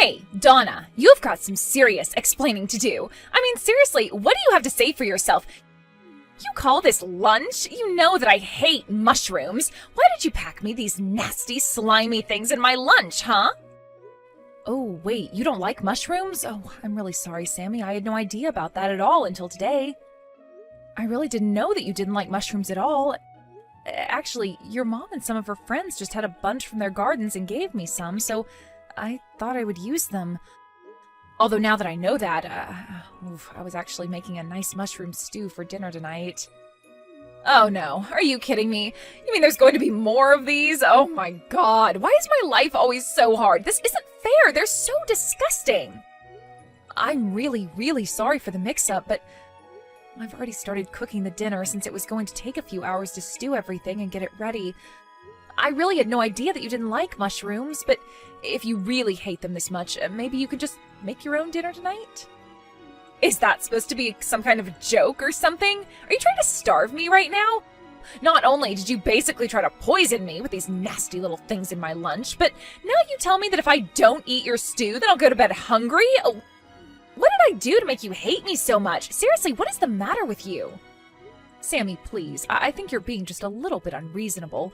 Hey, Donna, you've got some serious explaining to do. I mean, seriously, what do you have to say for yourself? You call this lunch? You know that I hate mushrooms. Why did you pack me these nasty, slimy things in my lunch, huh? Oh, wait, you don't like mushrooms? Oh, I'm really sorry, Sammy. I had no idea about that at all until today. I really didn't know that you didn't like mushrooms at all. Actually, your mom and some of her friends just had a bunch from their gardens and gave me some, so I thought I would use them. Although now that I know that, I was actually making a nice mushroom stew for dinner tonight. Oh no, are you kidding me? You mean there's going to be more of these? Oh my god, why is my life always so hard? This isn't fair, they're so disgusting. I'm really, really sorry for the mix-up, but I've already started cooking the dinner since it was going to take a few hours to stew everything and get it ready. I really had no idea that you didn't like mushrooms, but if you really hate them this much, maybe you could just make your own dinner tonight? Is that supposed to be some kind of a joke or something? Are you trying to starve me right now? Not only did you basically try to poison me with these nasty little things in my lunch, but now you tell me that if I don't eat your stew, then I'll go to bed hungry? Oh, what did I do to make you hate me so much? Seriously, what is the matter with you? Sammy, please, I think you're being just a little bit unreasonable.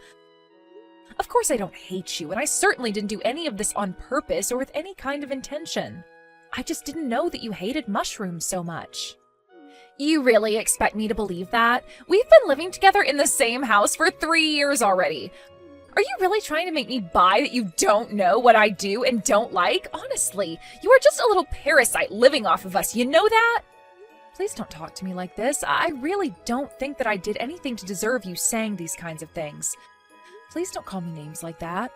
Of course I don't hate you, and I certainly didn't do any of this on purpose or with any kind of intention. I just didn't know that you hated mushrooms so much. You really expect me to believe that? We've been living together in the same house for 3 years already. Are you really trying to make me buy that you don't know what I do and don't like? Honestly, you are just a little parasite living off of us, you know that? Please don't talk to me like this. I really don't think that I did anything to deserve you saying these kinds of things. Please don't call me names like that.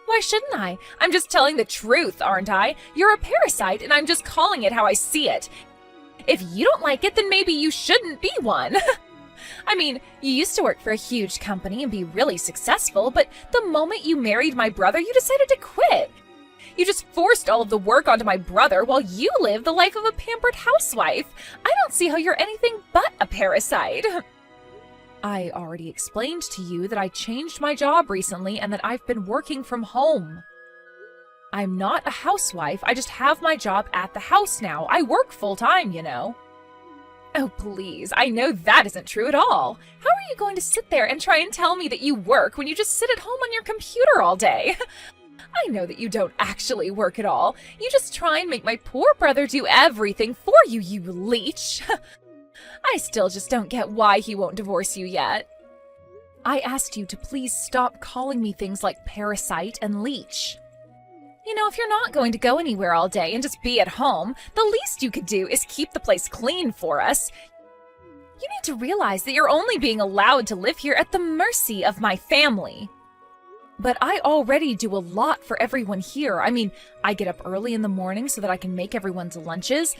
Why shouldn't I? I'm just telling the truth, aren't I? You're a parasite, and I'm just calling it how I see it. If you don't like it, then maybe you shouldn't be one. I mean, you used to work for a huge company and be really successful, but the moment you married my brother, you decided to quit. You just forced all of the work onto my brother while you live the life of a pampered housewife. I don't see how you're anything but a parasite. I already explained to you that I changed my job recently and that I've been working from home. I'm not a housewife, I just have my job at the house now. I work full-time, you know. Oh, please, I know that isn't true at all. How are you going to sit there and try and tell me that you work when you just sit at home on your computer all day? I know that you don't actually work at all. You just try and make my poor brother do everything for you, you leech. I still just don't get why he won't divorce you yet. I asked you to please stop calling me things like parasite and leech. You know, if you're not going to go anywhere all day and just be at home, the least you could do is keep the place clean for us. You need to realize that you're only being allowed to live here at the mercy of my family. But I already do a lot for everyone here. I mean, I get up early in the morning so that I can make everyone's lunches.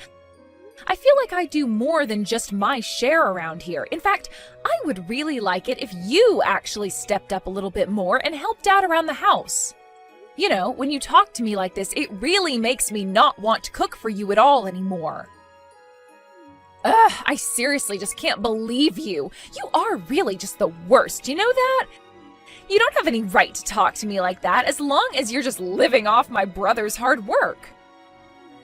I feel like I do more than just my share around here. In fact, I would really like it if you actually stepped up a little bit more and helped out around the house. You know, when you talk to me like this, it really makes me not want to cook for you at all anymore. Ugh, I seriously just can't believe you. You are really just the worst, you know that? You don't have any right to talk to me like that as long as you're just living off my brother's hard work.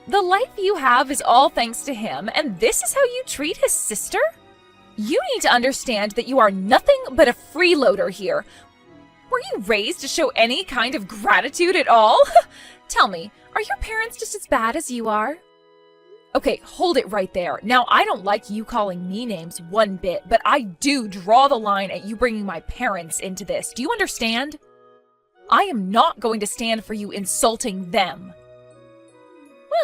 The life you have is all thanks to him, and this is how you treat his sister? You need to understand that you are nothing but a freeloader here. Were you raised to show any kind of gratitude at all? Tell me, are your parents just as bad as you are? Okay, hold it right there. Now, I don't like you calling me names one bit, but I do draw the line at you bringing my parents into this. Do you understand? I am not going to stand for you insulting them.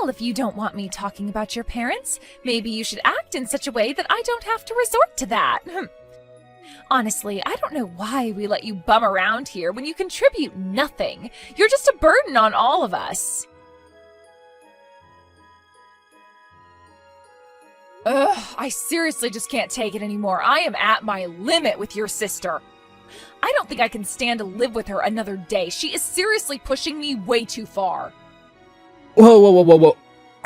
Well, if you don't want me talking about your parents, maybe you should act in such a way that I don't have to resort to that. Honestly, I don't know why we let you bum around here when you contribute nothing. You're just a burden on all of us. Ugh, I seriously just can't take it anymore. I am at my limit with your sister. I don't think I can stand to live with her another day. She is seriously pushing me way too far. Whoa.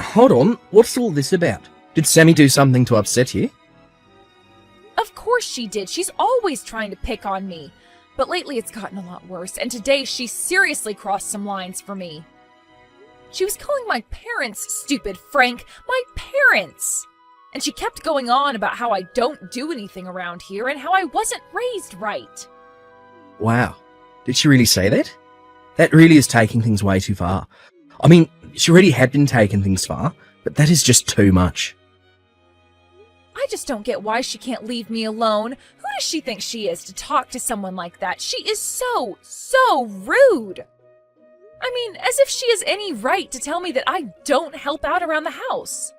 Hold on, what's all this about? Did Sammy do something to upset you? Of course she did. She's always trying to pick on me. But lately it's gotten a lot worse, and today she seriously crossed some lines for me. She was calling my parents stupid, Frank. My parents! And she kept going on about how I don't do anything around here and how I wasn't raised right. Wow. Did she really say that? That really is taking things way too far. I mean, she already had been taking things far, but that is just too much. I just don't get why she can't leave me alone. Who does she think she is to talk to someone like that? She is so rude. I mean, as if she has any right to tell me that I don't help out around the house.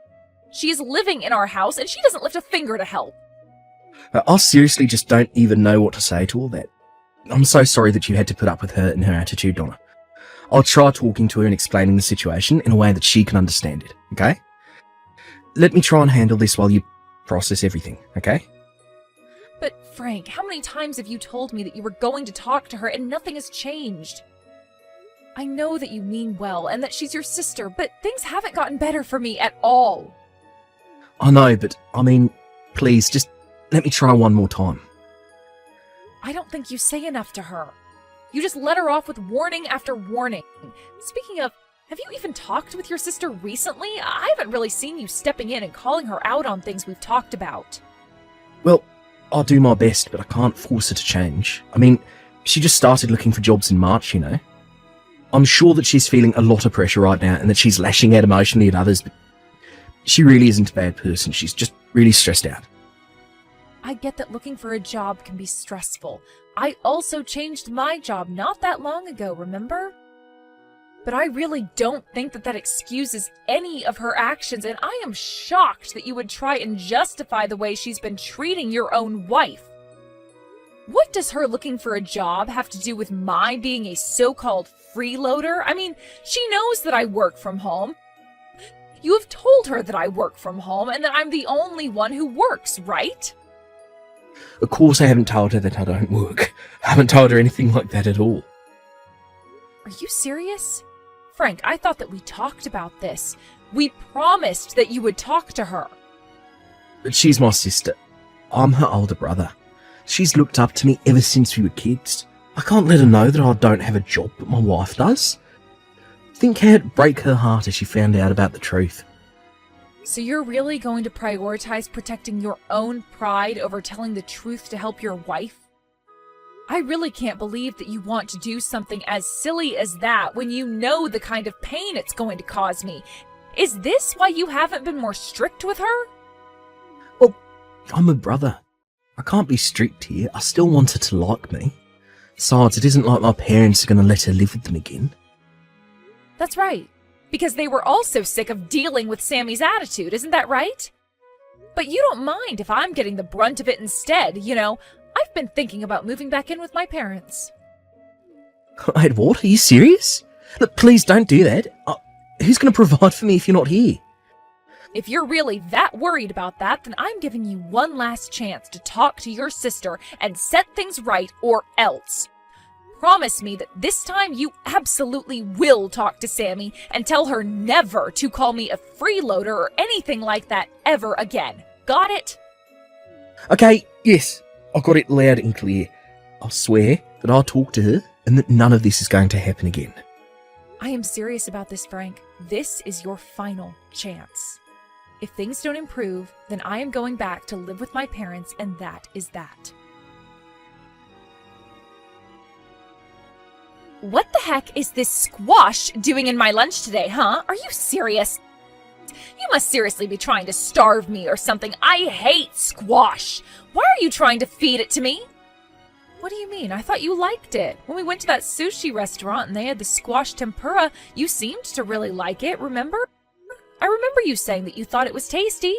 She is living in our house and she doesn't lift a finger to help. I seriously just don't even know what to say to all that. I'm so sorry that you had to put up with her and her attitude, Donna. I'll try talking to her and explaining the situation in a way that she can understand it, okay? Let me try and handle this while you process everything, okay? But Frank, how many times have you told me that you were going to talk to her and nothing has changed? I know that you mean well and that she's your sister, but things haven't gotten better for me at all. I know, but I mean, please, just let me try one more time. I don't think you say enough to her. You just let her off with warning after warning. Speaking of, have you even talked with your sister recently? I haven't really seen you stepping in and calling her out on things we've talked about. Well, I'll do my best, but I can't force her to change. I mean, she just started looking for jobs in March, you know. I'm sure that she's feeling a lot of pressure right now and that she's lashing out emotionally at others, but she really isn't a bad person. She's just really stressed out. I get that looking for a job can be stressful. I also changed my job not that long ago, remember? But I really don't think that excuses any of her actions, and I am shocked that you would try and justify the way she's been treating your own wife. What does her looking for a job have to do with my being a so-called freeloader? I mean, she knows that I work from home. You have told her that I work from home and that I'm the only one who works, right? Of course I haven't told her that I don't work. I haven't told her anything like that at all. Are you serious? Frank, I thought that we talked about this. We promised that you would talk to her. But she's my sister. I'm her older brother. She's looked up to me ever since we were kids. I can't let her know that I don't have a job, but my wife does. Think how it'd break her heart if she found out about the truth. So you're really going to prioritize protecting your own pride over telling the truth to help your wife? I really can't believe that you want to do something as silly as that when you know the kind of pain it's going to cause me. Is this why you haven't been more strict with her? Well, I'm a brother. I can't be strict here. I still want her to like me. Besides, it isn't like my parents are going to let her live with them again. That's right. Because they were also sick of dealing with Sammy's attitude, isn't that right? But you don't mind if I'm getting the brunt of it instead, you know. I've been thinking about moving back in with my parents. Wait, what? Are you serious? Look, please don't do that. Who's going to provide for me if you're not here? If you're really that worried about that, then I'm giving you one last chance to talk to your sister and set things right, or else. Promise me that this time you absolutely will talk to Sammy and tell her never to call me a freeloader or anything like that ever again. Got it? Okay, yes. I got it loud and clear. I'll swear that I'll talk to her and that none of this is going to happen again. I am serious about this, Frank. This is your final chance. If things don't improve, then I am going back to live with my parents, and that is that. What the heck is this squash doing in my lunch today, huh? Are you serious? You must seriously be trying to starve me or something. I hate squash. Why are you trying to feed it to me? What do you mean? I thought you liked it. When we went to that sushi restaurant and they had the squash tempura, you seemed to really like it, remember? I remember you saying that you thought it was tasty.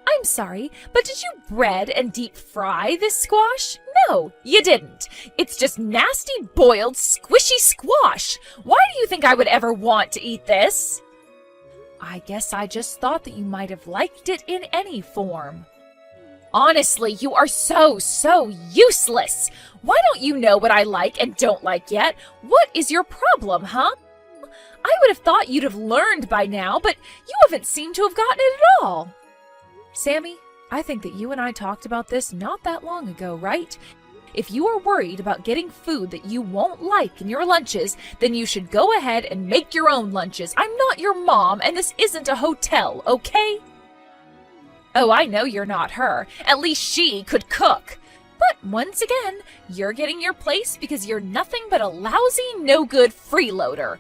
I'm sorry, but did you bread and deep fry this squash? No, you didn't. It's just nasty, boiled, squishy squash. Why do you think I would ever want to eat this? I guess I just thought that you might have liked it in any form. Honestly, you are so useless. Why don't you know what I like and don't like yet? What is your problem, huh? I would have thought you'd have learned by now, but you haven't seemed to have gotten it at all. Sammy, I think that you and I talked about this not that long ago, right? If you are worried about getting food that you won't like in your lunches, then you should go ahead and make your own lunches. I'm not your mom, and this isn't a hotel, okay? Oh, I know you're not her. At least she could cook. But once again, you're getting your place because you're nothing but a lousy, no-good freeloader.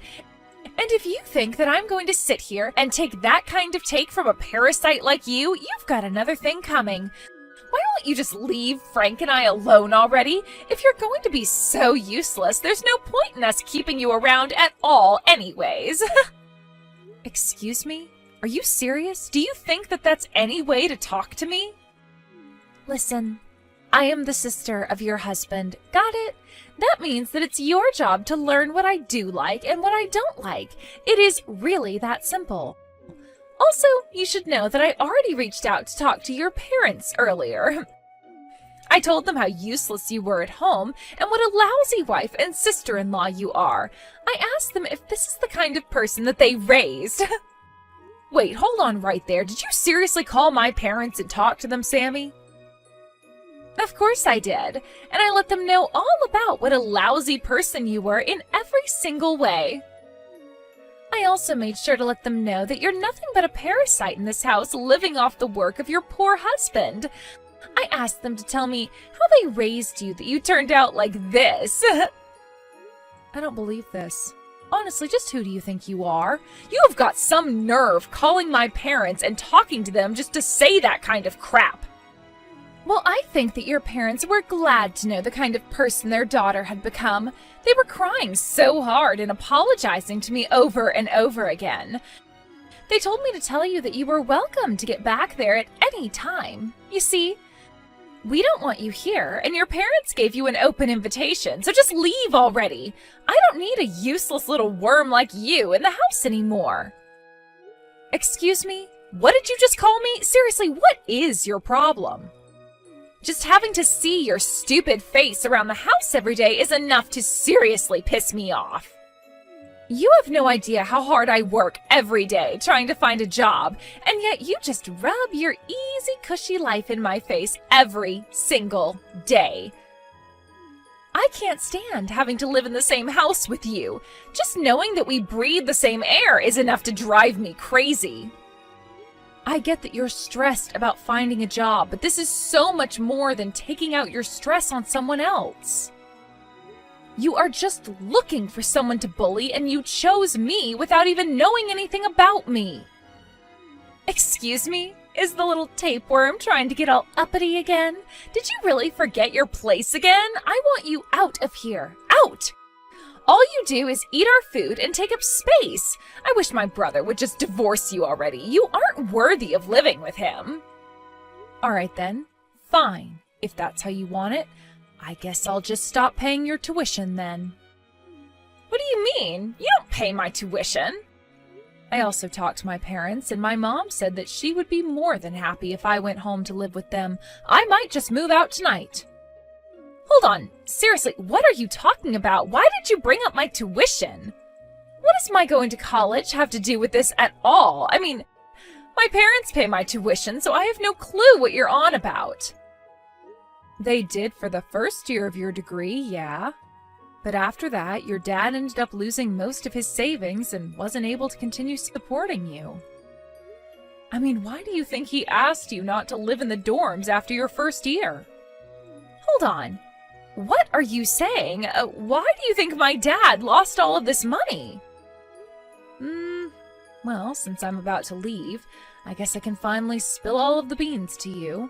And if you think that I'm going to sit here and take that kind of take from a parasite like you, you've got another thing coming. Why won't you just leave Frank and I alone already? If you're going to be so useless, there's no point in us keeping you around at all anyways. Excuse me? Are you serious? Do you think that that's any way to talk to me? Listen, I am the sister of your husband. Got it? That means that it's your job to learn what I do like and what I don't like. It is really that simple. Also, you should know that I already reached out to talk to your parents earlier. I told them how useless you were at home and what a lousy wife and sister-in-law you are. I asked them if this is the kind of person that they raised. Wait, hold on right there. Did you seriously call my parents and talk to them, Sammy? Of course I did, and I let them know all about what a lousy person you were in every single way. I also made sure to let them know that you're nothing but a parasite in this house living off the work of your poor husband. I asked them to tell me how they raised you that you turned out like this. I don't believe this. Honestly, just who do you think you are? You have got some nerve calling my parents and talking to them just to say that kind of crap. Well, I think that your parents were glad to know the kind of person their daughter had become. They were crying so hard and apologizing to me over and over again. They told me to tell you that you were welcome to get back there at any time. You see, we don't want you here, and your parents gave you an open invitation, so just leave already. I don't need a useless little worm like you in the house anymore. Excuse me? What did you just call me? Seriously, what is your problem? Just having to see your stupid face around the house every day is enough to seriously piss me off. You have no idea how hard I work every day trying to find a job, and yet you just rub your easy, cushy life in my face every single day. I can't stand having to live in the same house with you. Just knowing that we breathe the same air is enough to drive me crazy. I get that you're stressed about finding a job, but this is so much more than taking out your stress on someone else. You are just looking for someone to bully, and you chose me without even knowing anything about me. Excuse me? Is the little tapeworm trying to get all uppity again? Did you really forget your place again? I want you out of here. Out! All you do is eat our food and take up space. I wish my brother would just divorce you already. You aren't worthy of living with him. All right then. Fine. If that's how you want it, I guess I'll just stop paying your tuition then. What do you mean? You don't pay my tuition. I also talked to my parents, and my mom said that she would be more than happy if I went home to live with them. I might just move out tonight. Hold on. Seriously, what are you talking about? Why did you bring up my tuition? What does my going to college have to do with this at all? I mean, my parents pay my tuition, so I have no clue what you're on about. They did for the first year of your degree, yeah. But after that, your dad ended up losing most of his savings and wasn't able to continue supporting you. I mean, why do you think he asked you not to live in the dorms after your first year? Hold on. What are you saying? Why do you think my dad lost all of this money? Well, since I'm about to leave, I guess I can finally spill all of the beans to you.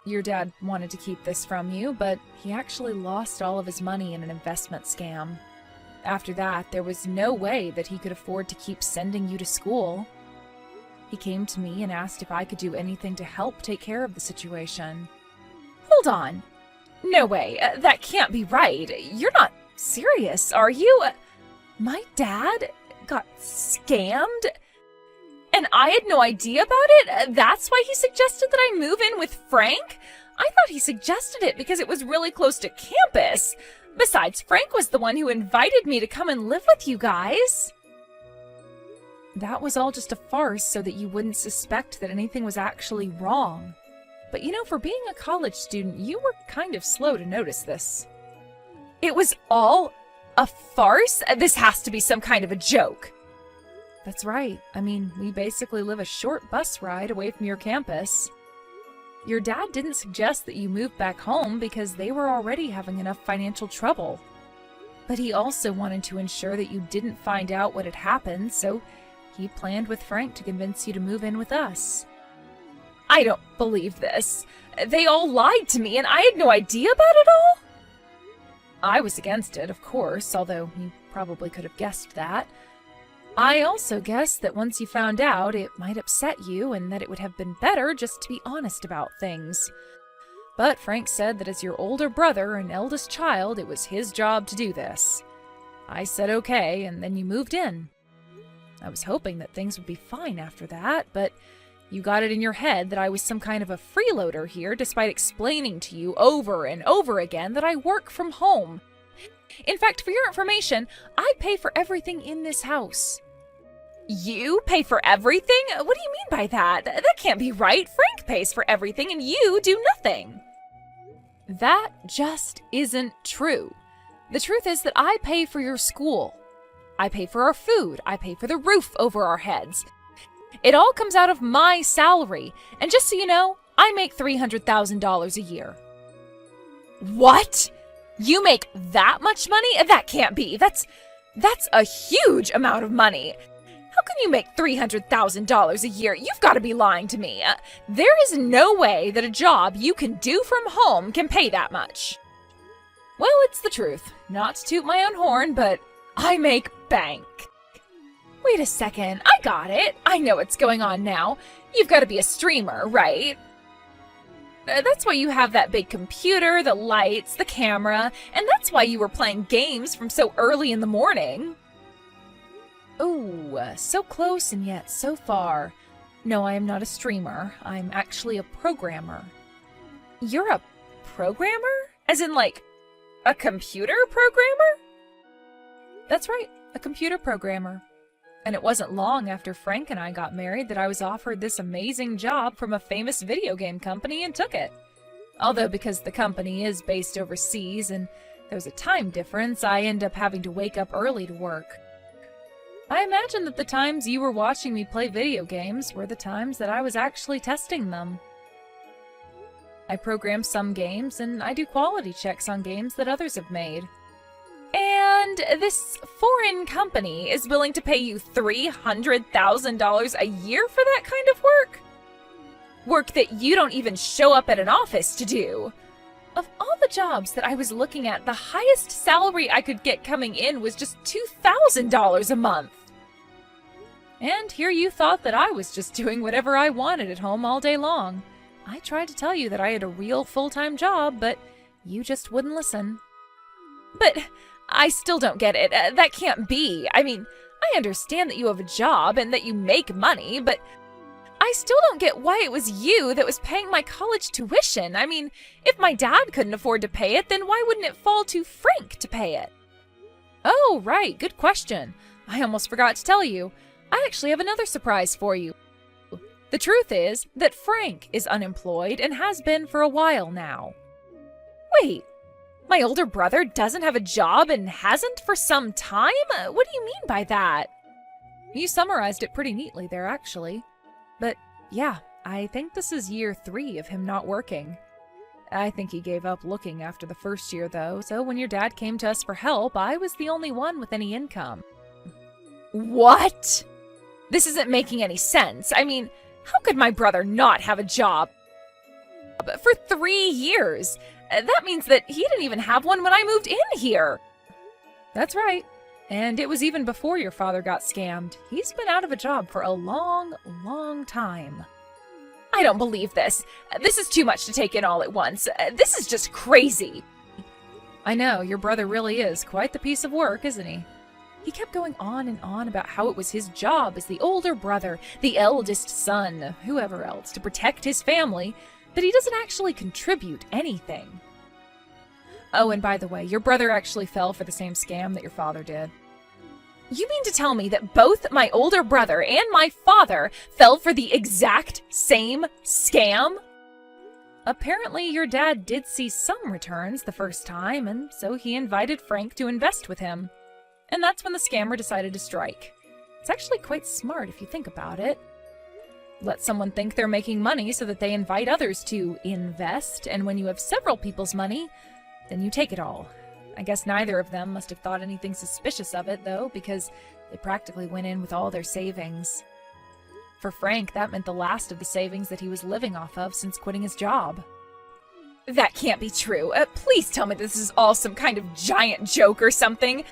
Your dad wanted to keep this from you, but he actually lost all of his money in an investment scam. After that, there was no way that he could afford to keep sending you to school. He came to me and asked if I could do anything to help take care of the situation. Hold on. No way. That can't be right. You're not serious, are you? My dad got scammed? And I had no idea about it? That's why he suggested that I move in with Frank? I thought he suggested it because it was really close to campus. Besides, Frank was the one who invited me to come and live with you guys. That was all just a farce so that you wouldn't suspect that anything was actually wrong. But for being a college student, you were kind of slow to notice this. It was all a farce? This has to be some kind of a joke. That's right. I mean, we basically live a short bus ride away from your campus. Your dad didn't suggest that you move back home because they were already having enough financial trouble. But he also wanted to ensure that you didn't find out what had happened, so he planned with Frank to convince you to move in with us. I don't believe this. They all lied to me and I had no idea about it all? I was against it, of course, although you probably could have guessed that. I also guessed that once you found out, it might upset you and that it would have been better just to be honest about things. But Frank said that as your older brother and eldest child, it was his job to do this. I said okay, and then you moved in. I was hoping that things would be fine after that, but you got it in your head that I was some kind of a freeloader here, despite explaining to you over and over again that I work from home. In fact, for your information, I pay for everything in this house. You pay for everything? What do you mean by that? That can't be right. Frank pays for everything and you do nothing. That just isn't true. The truth is that I pay for your school. I pay for our food. I pay for the roof over our heads. It all comes out of my salary. And just so you know, I make $300,000 a year. What? You make that much money? That can't be. That's a huge amount of money. How can you make $300,000 a year? You've got to be lying to me. There is no way that a job you can do from home can pay that much. Well, it's the truth. Not to toot my own horn, but I make bank. Wait a second. I got it. I know what's going on now. You've got to be a streamer, right? That's why you have that big computer, the lights, the camera, and that's why you were playing games from so early in the morning. Oh, so close and yet so far. No, I am not a streamer. I'm actually a programmer. You're a programmer? As in, like, a computer programmer? That's right, a computer programmer. And it wasn't long after Frank and I got married that I was offered this amazing job from a famous video game company and took it. Although because the company is based overseas and there's a time difference, I end up having to wake up early to work. I imagine that the times you were watching me play video games were the times that I was actually testing them. I program some games and I do quality checks on games that others have made. And this foreign company is willing to pay you $300,000 a year for that kind of work? Work that you don't even show up at an office to do. Of all the jobs that I was looking at, the highest salary I could get coming in was just $2,000 a month. And here you thought that I was just doing whatever I wanted at home all day long. I tried to tell you that I had a real full-time job, but you just wouldn't listen. But I still don't get it. That can't be. I mean, I understand that you have a job and that you make money, but I still don't get why it was you that was paying my college tuition. I mean, if my dad couldn't afford to pay it, then why wouldn't it fall to Frank to pay it? Oh, right. Good question. I almost forgot to tell you. I actually have another surprise for you. The truth is that Frank is unemployed and has been for a while now. Wait. My older brother doesn't have a job and hasn't for some time? What do you mean by that? You summarized it pretty neatly there, actually. But yeah, I think this is year 3 of him not working. I think he gave up looking after the first year, though, so when your dad came to us for help, I was the only one with any income. What? This isn't making any sense. I mean, how could my brother not have a job for 3 years? That means that he didn't even have one when I moved in here. That's right. And it was even before your father got scammed. He's been out of a job for a long, long time. I don't believe this. This is too much to take in all at once. This is just crazy. I know, your brother really is quite the piece of work, isn't he? He kept going on and on about how it was his job as the older brother, the eldest son, whoever else, to protect his family, but he doesn't actually contribute anything. Oh, and by the way, your brother actually fell for the same scam that your father did. You mean to tell me that both my older brother and my father fell for the exact same scam? apparently your dad did see some returns the first time, and so he invited Frank to invest with him. And that's when the scammer decided to strike. It's actually quite smart if you think about it. Let someone think they're making money so that they invite others to invest, and when you have several people's money, then you take it all. I guess neither of them must have thought anything suspicious of it, though, because they practically went in with all their savings. For Frank, that meant the last of the savings that he was living off of since quitting his job. That can't be true. Please tell me this is all some kind of giant joke or something.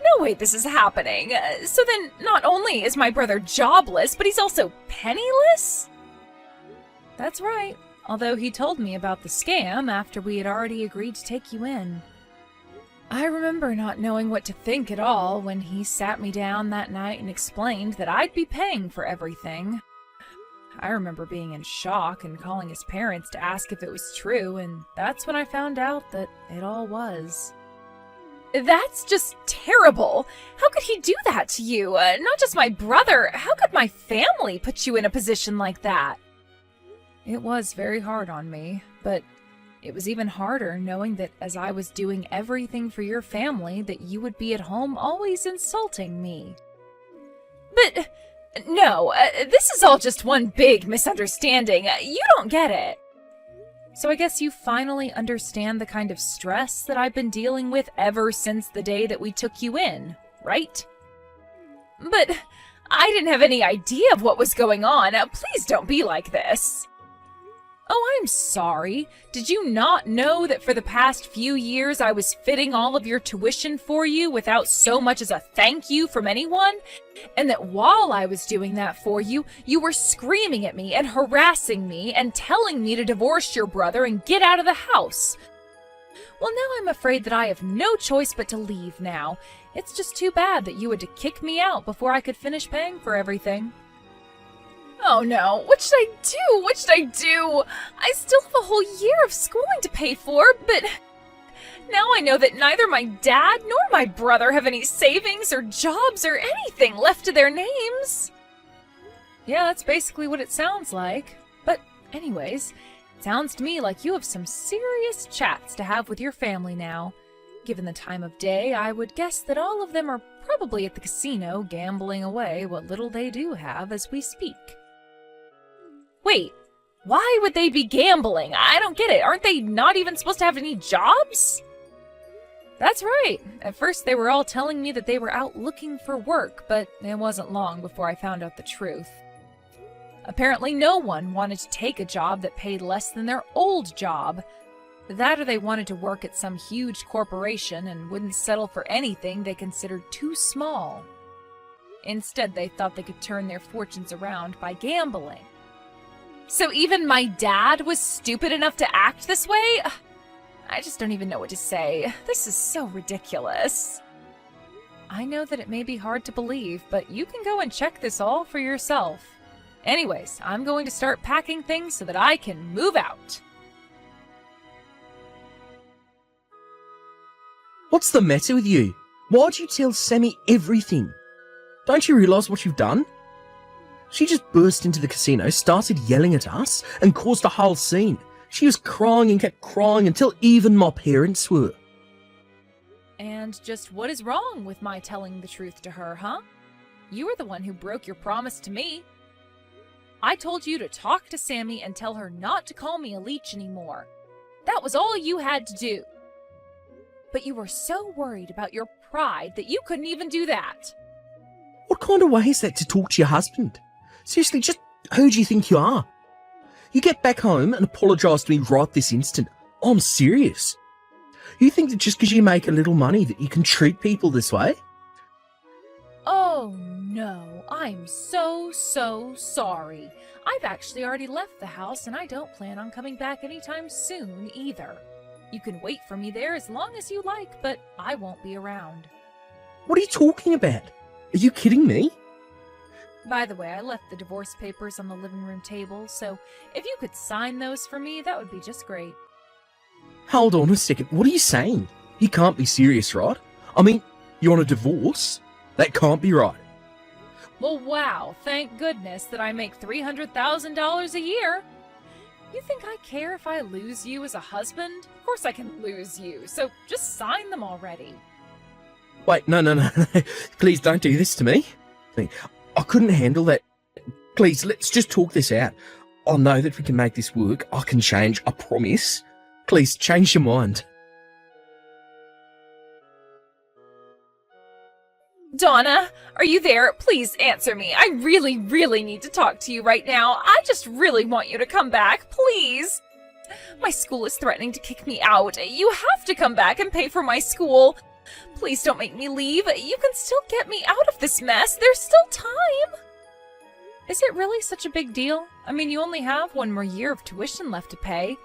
No way this is happening. So then, not only is my brother jobless, but he's also penniless? That's right, although he told me about the scam after we had already agreed to take you in. I remember not knowing what to think at all when he sat me down that night and explained that I'd be paying for everything. I remember being in shock and calling his parents to ask if it was true, and that's when I found out that it all was. That's just terrible! How could he do that to you? Not just my brother, how could my family put you in a position like that? It was very hard on me, but it was even harder knowing that as I was doing everything for your family, that you would be at home always insulting me. But no, this is all just one big misunderstanding. You don't get it. So I guess you finally understand the kind of stress that I've been dealing with ever since the day that we took you in, right? But I didn't have any idea of what was going on. Please don't be like this. Oh, I'm sorry. Did you not know that for the past few years I was fitting all of your tuition for you without so much as a thank you from anyone? And that while I was doing that for you, you were screaming at me and harassing me and telling me to divorce your brother and get out of the house? Well, now I'm afraid that I have no choice but to leave now. It's just too bad that you had to kick me out before I could finish paying for everything. Oh no, what should I do? What should I do? I still have a whole year of schooling to pay for, but now I know that neither my dad nor my brother have any savings or jobs or anything left to their names. Yeah, that's basically what it sounds like. But anyways, it sounds to me like you have some serious chats to have with your family now. Given the time of day, I would guess that all of them are probably at the casino gambling away what little they do have as we speak. Wait, why would they be gambling? I don't get it. Aren't they not even supposed to have any jobs? That's right. At first they were all telling me that they were out looking for work, but it wasn't long before I found out the truth. Apparently no one wanted to take a job that paid less than their old job. That or they wanted to work at some huge corporation and wouldn't settle for anything they considered too small. Instead, they thought they could turn their fortunes around by gambling. So even my dad was stupid enough to act this way? I just don't even know what to say. This is so ridiculous. I know that it may be hard to believe, but you can go and check this all for yourself. Anyways, I'm going to start packing things so that I can move out. What's the matter with you? Why'd you tell Sammy everything? Don't you realise what you've done? She just burst into the casino, started yelling at us, and caused a whole scene. She was crying and kept crying until even my parents were. And just what is wrong with my telling the truth to her, huh? You were the one who broke your promise to me. I told you to talk to Sammy and tell her not to call me a leech anymore. That was all you had to do. But you were so worried about your pride that you couldn't even do that. What kind of way is that to talk to your husband? Seriously, just who do you think you are? You get back home and apologise to me right this instant. I'm serious. You think that just because you make a little money that you can treat people this way? Oh no, I'm so sorry. I've actually already left the house and I don't plan on coming back anytime soon either. You can wait for me there as long as you like, but I won't be around. What are you talking about? Are you kidding me? By the way, I left the divorce papers on the living room table, so if you could sign those for me, that would be just great. Hold on a second, what are you saying? You can't be serious, right? I mean, you're on a divorce? That can't be right. Well, wow, thank goodness that I make $300,000 a year. You think I care if I lose you as a husband? Of course I can lose you, so just sign them already. Wait, no. Please don't do this to me. I couldn't handle that. Please, let's just talk this out. I know that we can make this work. I can change, I promise. Please, change your mind. Donna, are you there? Please answer me. I really, really need to talk to you right now. I just really want you to come back, please. My school is threatening to kick me out. You have to come back and pay for my school. Please don't make me leave. You can still get me out of this mess. There's still time. Is it really such a big deal? I mean, you only have one more year of tuition left to pay.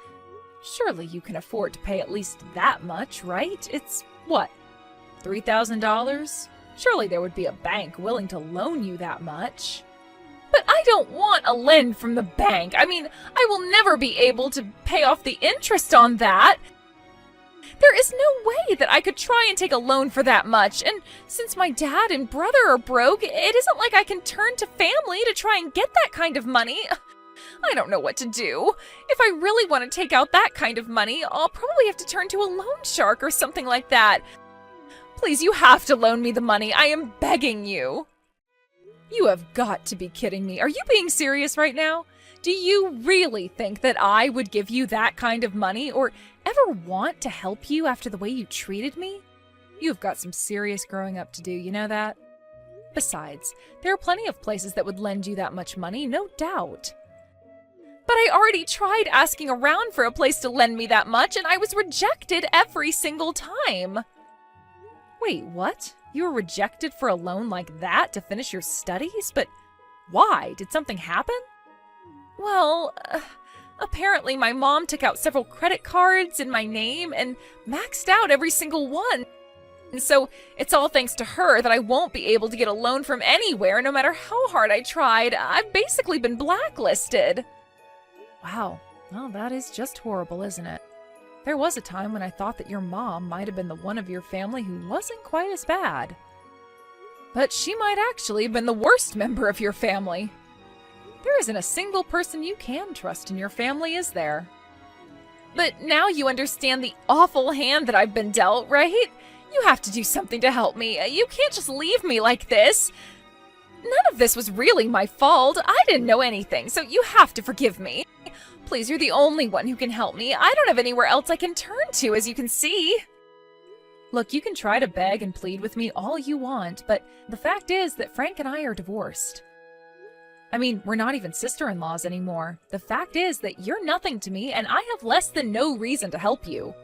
Surely you can afford to pay at least that much, right? It's, what, $3,000? Surely there would be a bank willing to loan you that much. But I don't want a lend from the bank. I mean, I will never be able to pay off the interest on that. There is no way that I could try and take a loan for that much. And since my dad and brother are broke, it isn't like I can turn to family to try and get that kind of money. I don't know what to do. If I really want to take out that kind of money, I'll probably have to turn to a loan shark or something like that. Please, you have to loan me the money. I am begging you. You have got to be kidding me. Are you being serious right now? Do you really think that I would give you that kind of money or ever want to help you after the way you treated me? You've got some serious growing up to do, you know that? Besides, there are plenty of places that would lend you that much money, no doubt. But I already tried asking around for a place to lend me that much, and I was rejected every single time. Wait, what? You were rejected for a loan like that to finish your studies? But why? Did something happen? Well, apparently my mom took out several credit cards in my name and maxed out every single one. And so it's all thanks to her that I won't be able to get a loan from anywhere no matter how hard I tried. I've basically been blacklisted. Wow, well, that is just horrible, isn't it? There was a time when I thought that your mom might have been the one of your family who wasn't quite as bad. But she might actually have been the worst member of your family. There isn't a single person you can trust in your family, is there? But now you understand the awful hand that I've been dealt, right? You have to do something to help me. You can't just leave me like this. None of this was really my fault. I didn't know anything, so you have to forgive me. Please, you're the only one who can help me. I don't have anywhere else I can turn to, as you can see. Look, you can try to beg and plead with me all you want, but the fact is that Frank and I are divorced. I mean, we're not even sister-in-laws anymore. The fact is that you're nothing to me, and I have less than no reason to help you.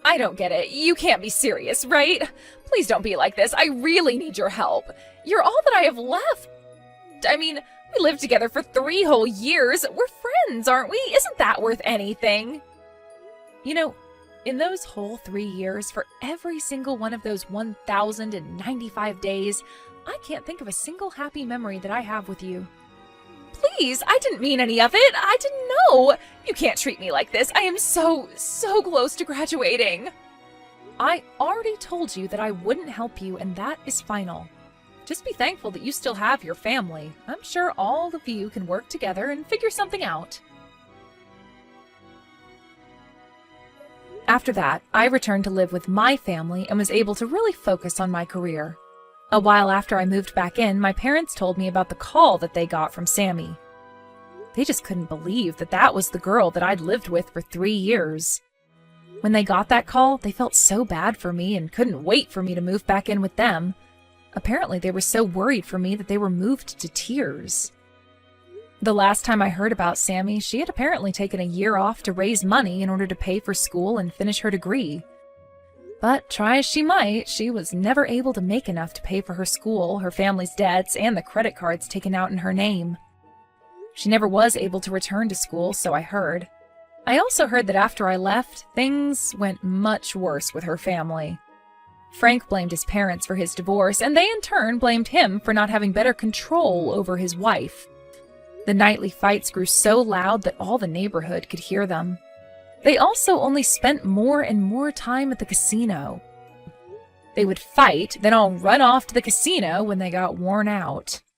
I don't get it. You can't be serious, right? Please don't be like this. I really need your help. You're all that I have left. I mean, we lived together for 3 whole years. We're friends, aren't we? Isn't that worth anything? You know, in those whole 3 years, for every single one of those 1,095 days, I can't think of a single happy memory that I have with you. Please, I didn't mean any of it. I didn't know. You can't treat me like this. I am so close to graduating. I already told you that I wouldn't help you, and that is final. Just be thankful that you still have your family. I'm sure all of you can work together and figure something out. After that, I returned to live with my family and was able to really focus on my career. A while after I moved back in, my parents told me about the call that they got from Sammy. They just couldn't believe that that was the girl that I'd lived with for 3 years. When they got that call, they felt so bad for me and couldn't wait for me to move back in with them. Apparently, they were so worried for me that they were moved to tears. The last time I heard about Sammy, she had apparently taken a year off to raise money in order to pay for school and finish her degree. But try as she might, she was never able to make enough to pay for her school, her family's debts, and the credit cards taken out in her name. She never was able to return to school, so I heard. I also heard that after I left, things went much worse with her family. Frank blamed his parents for his divorce, and they in turn blamed him for not having better control over his wife. The nightly fights grew so loud that all the neighborhood could hear them. They also only spent more and more time at the casino. They would fight, then all run off to the casino when they got worn out.